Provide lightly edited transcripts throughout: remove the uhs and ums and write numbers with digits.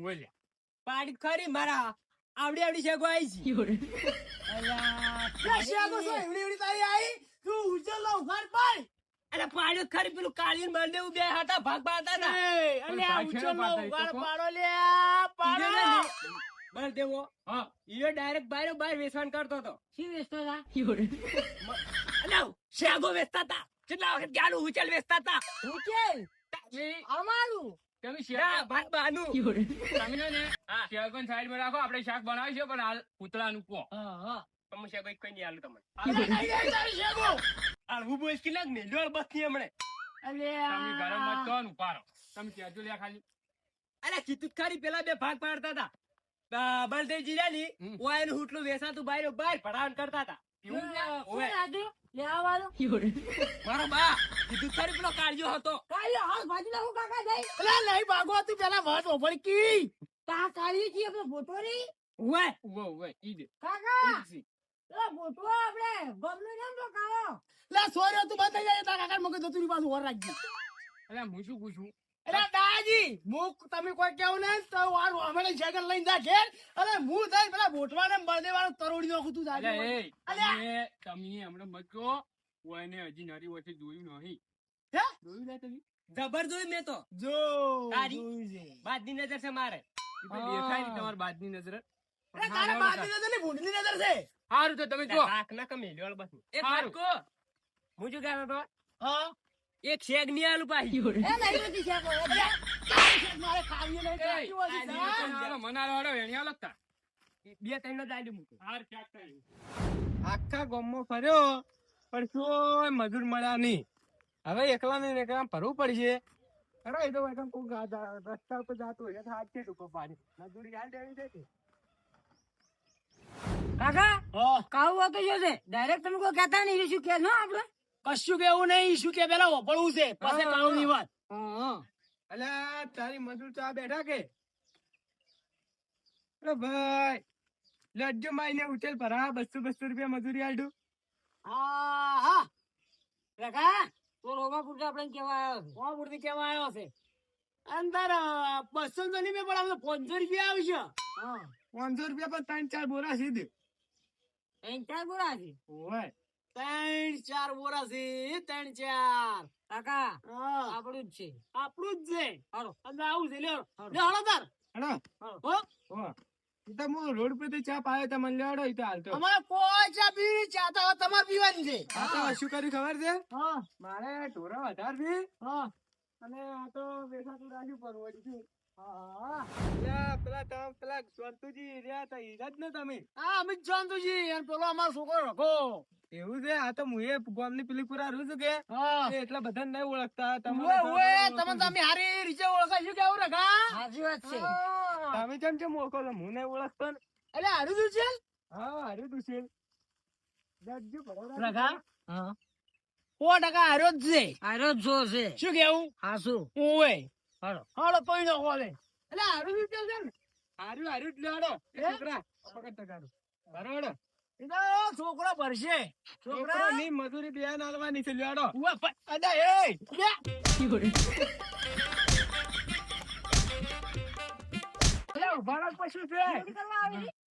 બોલ્યા પાડી ખરી મારા આવડી આવડી શેગો આવી છે. અલ્યા શેગો છો એવડી એવડી તારી આવી તું ઉજલ લો ઉઘાડ પાડ. અરે પાડ્યો ખરી પેલું કાળીન બળદેવ બે હતા ભાગ પાડતા હતા. અલ્યા ઉજલ લો ઉઘાડ પાડો લે પાડો. બળદેવો હા ઈયો ડાયરેક્ટ બાયરો બાય વેચવાન કરતો હતો. શી વેચતો હતા? અલ્યા શેગો વેચતા હતા. કેટલા વખત ગાડું ઉચલ વેચતા હતા. ઉકેલ તમે અમારું તમે ના શેક ભાગ બાનું. તમે ને હા. શેકન સાઈડમાં રાખો આપણે શાક બનાવી છે પણ હાલ પૂતળાનું કહો તમે શેગો કઈ નહીં આલું તમને. અલ્યા નહીં જાય તારી શેગો. આ હું બોલ કે લાગ ને લોલ બસ ની હમણે. તમે ગરમ મત તો ને ઉપાડો તમે કહેજો લે ખાલી અરે કીધું ખરી પેલા બે ભાગ પાડતા હતા. બળદેવજી રહ્યા ની હમ. ઓયનું હુટલું વેચાતું બાયરો બાય ભરાવન કરતા હતા. એવું છે? ઓવે. લેવાનો મારો બા કીધું ખરી પેલો કાળજો હતો. કાલે હાથ ભાજી નાખું કાકા જઈ. અલ્યા નહીં ભાગો તું પેલા વાત ઓભળી કી. તા કાલી કી આપણે બોટોરી ઓવે ઉવો ઉવો ઈ દે કાકા. ઈ જ છે. એ બોટો આપણે ગમલો નામ તો કાવો. લે સોર્યો તું બંધ થઈ જાય તારા કાકા મગજ દતુરી પાછું ઓર રાખજી. અલ્યા હું શું પૂછું અરે દાદાજી મુક તમે કોઈ કેવું ને તો વાર અમે જગન લઈને જા ઘેર અને હું થઈ પેલા બોટવાને બળદેવાનો તરોડી નાખું તું અલ્યા દાદી. એ અલ્યા. તમે હમણાં મત કહો ઓયને હજી નારી વચ્ચે જોયું નહીં હે? જોયું ના તમે જબર જોયું મેં તો. જો તારી. જોયું છે. બાદની નજર છે મારે. ઈ તો દેખાય નહીં તમારી બાજની નજર અરે તારા બાપની નજર નહીં ભૂંડની નજર છે. સારું તો તમે જો રાખ ના કમે લોલ બસ. એક હારું. વાત કહો. હું શું કહેતો હતો? હા એક શેગ ની આલું પાહી. એ નહીં નથી શેકો. અલ્યા, કાંઈ શેક મારે ખાવી નહીં કાચી હોય છે, આ હા? મનારો વેણિયા લગતા બે ત્રણ નો દાડી મૂકો. આખા ગામમાં ફર્યો પણ કોઈ મજૂર મળ્યા નહીં હવે એકલા ને એકલા ભરવું પડશે અરે એ તો એકદમ કોક રસ્તા ઉપર જાતું હોય તો હાથ છે ટૂંકો પાડી મજૂરી યાદ દેવી છે કે કાકા હા. કાવું હતો જો છે ડાયરેક્ટ તમે કોઈ કહેતા નહીં શું કે ના આપણે કશું કેવું નહીં. શું કે પેલા ઓપળવું છે પછી કાળુની વાત. અલ્યા તારી મજૂર ચા બેઠા કે અરે ભાઈ લડ્જો માઈને ઉઠેલ ભરા 200 રૂપિયા મજૂરી આલ્યું હા હા કાકા તો રોમા પૂરતા આપણે કેવા આવ્યો છે કોણ મૂર્તિ કેવા આવ્યો છે? અંદર 200 તો નહીં પણ આપણે 500 રૂપિયા આવશે. હા 500 રૂપિયા પર 3-4 બોરા સીધે એમ ચાર બોરા છે ઓય 3-4 બોરા છે. 3-4 કાકા હા આપણું જ છે આપણું જ છે. હાલો અંદર આવું છે લ્યો. હાલો. લ્યો હાલો તાર. હેડો હો ઓ ઈ તો હું રોડ પર ચા પાયો તો મને લેવડો ઈ તો હાલતો અમારે કોઈ ચા પીવી ચા તો હવે તમારે પીવાની છે. આ તો શું કર્યું ખબર છે હા મારે ઢોરા વધાર છે હા અને આ તો વેસાતું રાખ્યું પરવડી છે હા પેલા સંતુજી રહ્યા તા ઈ જ ને તમે હા અમિત જાનતુજી અને પેલો અમારો છોકરો રખો. એવું છે આ તો હું એ ગામની પેલી પુરા રહ્યું છું કે હા એ એટલા બધા નહીં ઓળખતા ઓવે ઓવે તમે તમે હારી રીતે ઓળખાય કેવું રખા? સાચી વાત છે તમે કેમ કેમ ઓળખો છો હું નહીં ઓળખતો ને એટલે હારું શું છે? હા હારું દુશેલ રખા હા 100% હારો જ છે. આરો જો છે શું કેવું? હા શું ઓવે હાલો હાલો કોઈ નો ખોલે. એટલે હારું શું છે ને? હારું હારું જ લેવાડો એ છોકરા પકડ તગારું બરાબર એ તો છોકરો ભરશે. છોકરા ની મજૂરી બે નાલવાની છે લેવાડો ઉવે અડા એ લે. અરે ઉભા રાખ પછી છે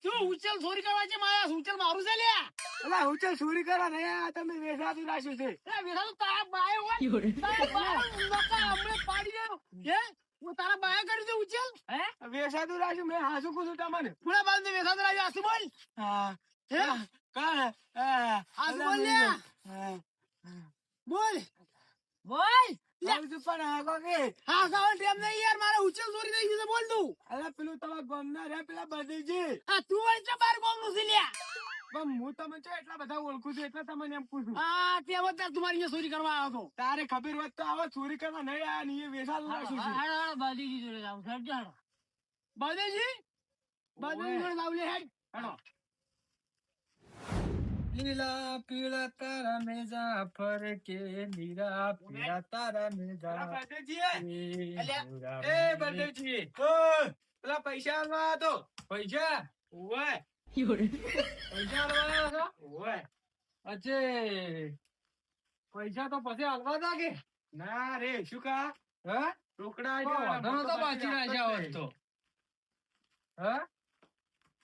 શું ઉચલ ચોરી કરવા છે મારા ઉચલ મારું છે લ્યા. અલા હું ચાલ ચોરી કરવા રહ્યા તમે વેસાતું રાખ્યું છે એટલે વેઠા તો તારા બાએ હોય. તારા બાએ નકા હમણે પાડી દેવો. હે હું તારા બાએ કરી દઉં ઉચલ. હે વેસાતું રાખ્યું મેં હાસુ કુછું તમને પૂરા બાદ ને વેઠા તો રાજી આસુ બોલ. હા હે આસુ બોલ લ્યા. બોલ બોલ લે. પણ આગો કે હા ગાવન ટેમ નહીં યાર મારે ઉચલ ચોરી થઈ ગયું છે બોલ તું. અલા પેલું તમારા ગામના રહ્યા પેલા બદલજી આ તું વળી છે બાર ગોમનું છે લ્યા. પણ હું તમે છો એટલા બધા ઓળખું છું એટલે તમને એમ પૂછું આ તેમ જ તમારી અહીંયા ચોરી કરવા આવ્યો હતો. તારે ખબર હોત તો આવો ચોરી કરવા નહીં આયા ને એ વેસાતું રાખ્યું છે હાડો હાડો બાદીજી જોડે જાવ સરજો હાડો બદેજી બદેજી જોડે લાવ લે હેડ. હેડો. લીલા પીળા તારા મેજા ફર કે લીલા પીળા તારા મેજા એ બલદેવજી પેલા પૈસા આલવા તો પૈસા ઓય પૈસા આલવા છો ઓય અચ્છે પૈસા તો પછી આલવા તા કે ના રે શું કા હે રોકડા આઈ ગયા તો બાજી રાખ્યા હોત તો હા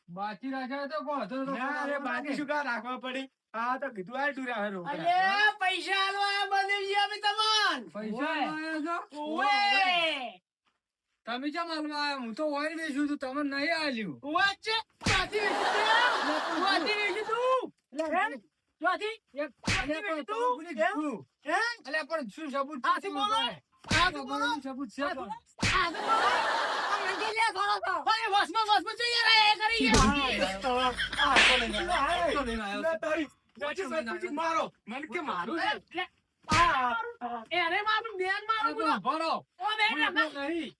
બાકી રાખ્યા તો કોણ હતો ના રે બાકી શું કા રાખવા પડી આ તો કીધું આ તું રાહે રોકડા. અલે પૈસા આલવા આયા બનેવી અમે તમન પૈસા લાયા છો ઓએ તમે કેમ હાલવા આયા હું તો ઓઇલ વેચ્યું તું તમે નહીં આલ્યું વચ્ચે પાછી વેચી તું ચોથી એક અલ્યા પણ તમે ભૂલી ગયું. હે અલ્યા પણ શું સબૂત છે? હાથી બોલો. હાથી બોલો. સબૂત છે પણ. આ તો બોલો. આ મંડી લે થોડો તો ભાઈ વસમાં છે યાર એ કરી ગયા આ તો લઈને આવ્યો. તો લઈને આવ્યો. ના તારી પછી પછી મારો મને કે મારું છે. અરે મારું બેન મારું બોલો ભરો ઓ બેન નહીં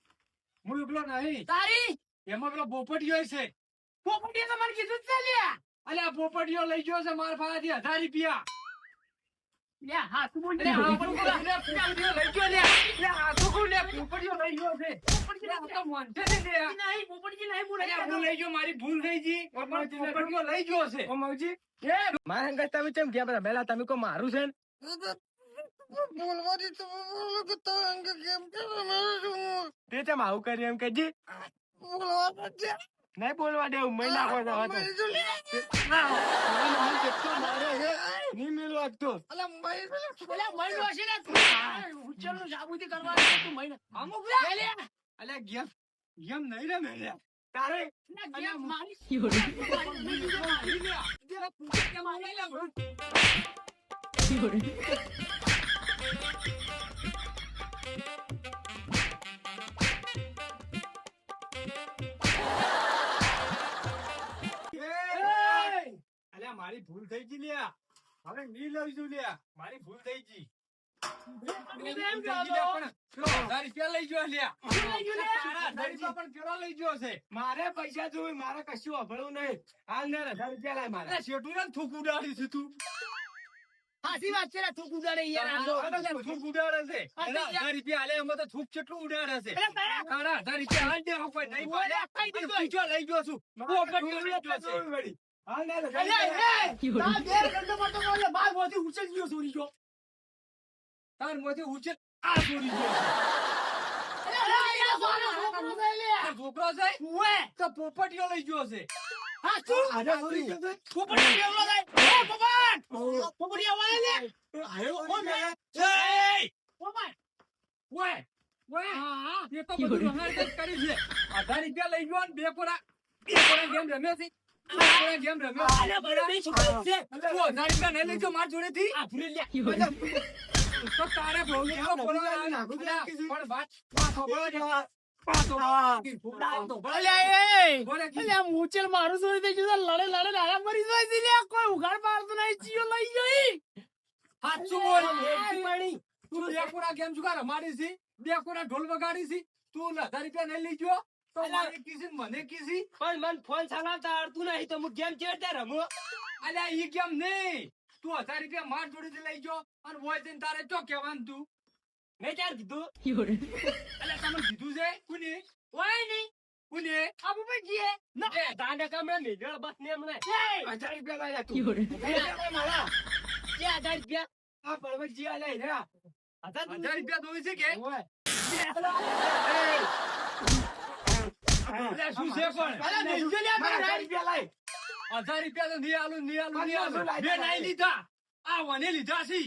હું એકલો નહીં તારી એમાં પેલો પોપટીયો છે પોપટીએ તો મને કીધું જ છે લ્યા અલ્યા પોપટીયો લઈ ગયો છે મારા પાસેથી 1000 રૂપિયા લ્યા હાથ બોલ અરે આ પોપટીયો લઈ ગયો લે લે આ તો કોણ લે પોપટીયો લઈ ગયો છે પોપટીયો તો મોંઢે ને લે નહીં પોપટી નહીં બોલ અલ્યા હું લઈ ગયો મારી ભૂલ થઈ ગઈ પોપટીયો લઈ ગયો છે ઓ મૌજી મારા અંગત તમે કેમ ગયા બધા પહેલા તમે કો મારું છે ને? બોલવાથી તો બોલો કે તો અંગ કેમ કે તે ચમ આવું કર્યું એમ કહેજે. બોલવા છે નહીં બોલવા દેવું મહી નાખો છો હવે તો. નહીં મેલું આપતો. અલા મહિનો હશે ને ઉચ્ચરનું સાબુતી કરવાનું તું મહિનો અમુક લે અલ્યા ગેમ નહીં રે મેલ્યા તારે અલ્યા મારી ભૂલ થઈ ગઈ લ્યા હવે નહીં લઈ જઉં લ્યા મારી ભૂલ થઈ ગઈ કેમ પેલો 1000 રૂપિયા લઈ ગયો લ્યા તારા 1000 રૂપિયા પણ પેલો લઈ ગયો છે મારે પૈસા જોઈ મારે કશું અભળવું નહીં. હાલ ને 1000 રૂપિયા લાય મારે. અરે શેઠું ને થૂક ઉડાડી છે તું સાચી વાત છે તું ગુજારે યાર આ તો થૂક ઉડાડે છે એના 1000 રૂપિયા આલે એમાં તો થૂક કેટલું ઉડાડે છે તારા 1000 રૂપિયા હાલ દે કોઈ નહીં પાડે અને બીજો લઈ ગયો છું પોપટીયો લઈ ગયો છે હાલ ને 1000 અરે રૂપિયા. એ તા બે ગંદો મોટો બોલે બાર મોથી ઉછળ ગયો સોરી ગયો તાર મોથી ઉછેર આ ચોરી ગયો છે અરે યાર સોનો છોકરો છે લે આ છોકરો છે ઓએ તો પોપટીયો લઈ ગયો છે હા તું આને ચોરી ગયો છે. પોપટી કેવલો જાય ઓ પપન પોપટી આવા લે આયો ઓ મે એ પોપન ઓય ઓય હા એ તો બધું વહાણ જ કરી છે 1000 રૂપિયા લઈ ગયો ને બે કોરા ગેમ રમ્યો છે બે કોરા ગેમ રમ્યો આલે બડે બે છોકરો છે તું 1000 રૂપિયા નહીં લઈ ગયો માર જોડેથી આ ભૂલી લે તો તારે બહુ કેવો બોલો નાખું છું. પણ વાત પાછો બોલો જવા પાછો અલે એ અલે આ મૂચેલ મારું સોરી થઈ ગયું લડે લડે નારા મરી જાય છે લે કોઈ ઉઘાડ પાડતો નહીં ચિયો લઈ ગઈ હાચું બોલ તું બે કોરા ગેમ શું કા રમાડી છે બે કોરા ઢોલ વગાડી છે તું 1000 રૂપિયા નહીં લઈ ગયો તો મારે કીધી ને મને કીધી પણ મન ફોન ચલાવતા આવડતું નહીં તો હું ગેમ કેવી રીતે રમું? અલ્યા ઈ કેમ નહીં તું 1000 રૂપિયા માર જોડેથી લઈ ગયો અને વોય જઈને તારે ચો કહેવાનું તું મેં ક્યારે કીધું? અલ્યા તમે કીધું છે કોને ઓય નહીં કોને આબુ ભાઈ જીએ ના એ દાંડા કામે મેઘળ બસ ને એમને એ 1000 રૂપિયા લાવ્યા તું. મારા જે 1000 રૂપિયા આ બળવંતજી આ લઈ રહ્યા. 1000 રૂપિયા દોઈ છે કે ઓય. અલ્યા શું છે પણ અલે નહીં લે મારા 1000 આ રૂપિયા લાય. 1000 રૂપિયા તો નહીં આલું નહીં આલું નહીં આલું લાય, બે લાય. નહીં લીધા આ વને લીધા છે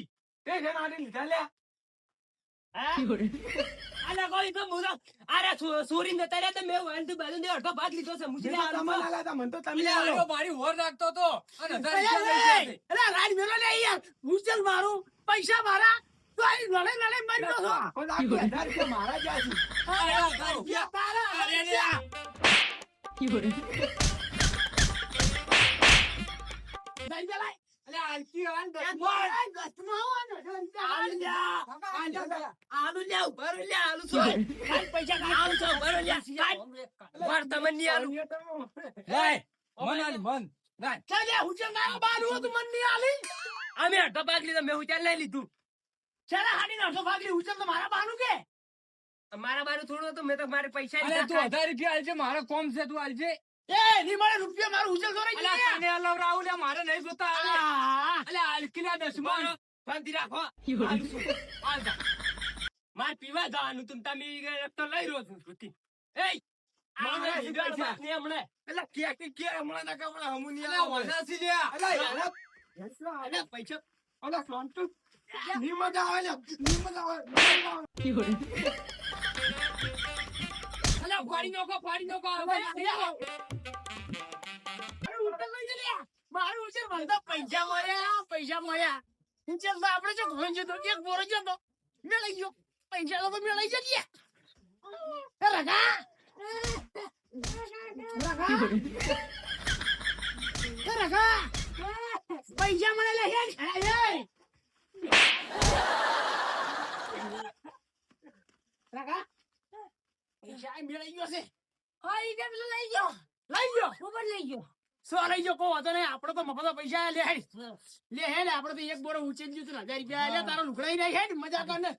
તે છે નાની લીધા લ્યા. અલે કોઈ તો મુરો અરે સોરી ને તારે તો મેં વાંધો બાજુ દે અડધો ભાગ લીધો છે મુજે જેના તમને આલ્યા તા, મને તો તમે અલ્યા આલો. આયો મારી હોર રાખતો તો અને 1000 રૂપિયા લઈ ગયા છે. અલે રાજ મેલો લે યાર મુજલ મારું પૈસા મારા તો આ લડે લડે મરી ગયો છો આખો દાખલો 1000 રૂપિયા મારા જ્યાં છે. અરે 1000 રૂપિયા તારા અરે લ્યા દઈ દલાય અલ્યા આલકી હાલ દસ બોલ ગસ્તમાં આવો ને આલુ લે ઉપર લે આલુ છો કાઈ પૈસા આલુ છો ઉપર લે વાર તમને ની આલુ લાય મન આલ મન લાય ચાલે હું ચલ ના બાલુ તો મન ની આલી અમે અડધો ભાગ લીધો મેં હું ચાલ લઈ લીધું ચાલે હાડી અડધો ભાગ લી હું ચલ તો મારા બાનું કે મારા બાનું થોડું તો મેં તો મારે પૈસા અલ્યા તું 1000 રૂપિયા આલજે મારો કોમ છે તું આલજે એ ની મારે રૂપિયા મારું ઉજલ દોરાઈ અલ્યા તને અલાવ રાહુલ મારે નહીં જોતા ગયા અલ્યા આલકીલા દસમાં શાંતિ રાખો આલજા માર પીવા જવાનું તું તમે તો લઈ રહ્યો છું છૂટી એ મારે આ લીધા પૈસા છે. ને હમણાં. એટલે કે હમણાં ના કે હમણાં હમું નહીં અલા, આવે. વસાસી લ્યા. અલા, યાર, અરે પૈસા અલા, શાંતુ. નહીં મજા આવે લ્યા. નહીં મજા આવે. નહીં મજા આવે. અલા, ફાડી નાખો. અરે ઉતર લઈ જા લ્યા. મારું ઉછેર મળતા પૈસા મળ્યા. ઉછેર તો આપણે જો ઘણો જતો, એક બોરો જતો. મેં લઈ ગયો. પૈસા તો મેં લઈ જઈએ. એ રગા. પૈસા મને લઈ હેડ. રગા. પૈસા એ મેળવી ગયો છે. લઈ ગયો. શું લઈ ગયો કહો વાંધો નહીં. આપણે તો મફત પૈસા લે હેડ આપણે તો એક બોરો ઉચેલ ગયું 1000 રૂપિયા લે તારો લુકડાઈ નહીં હેડ મજા કર ને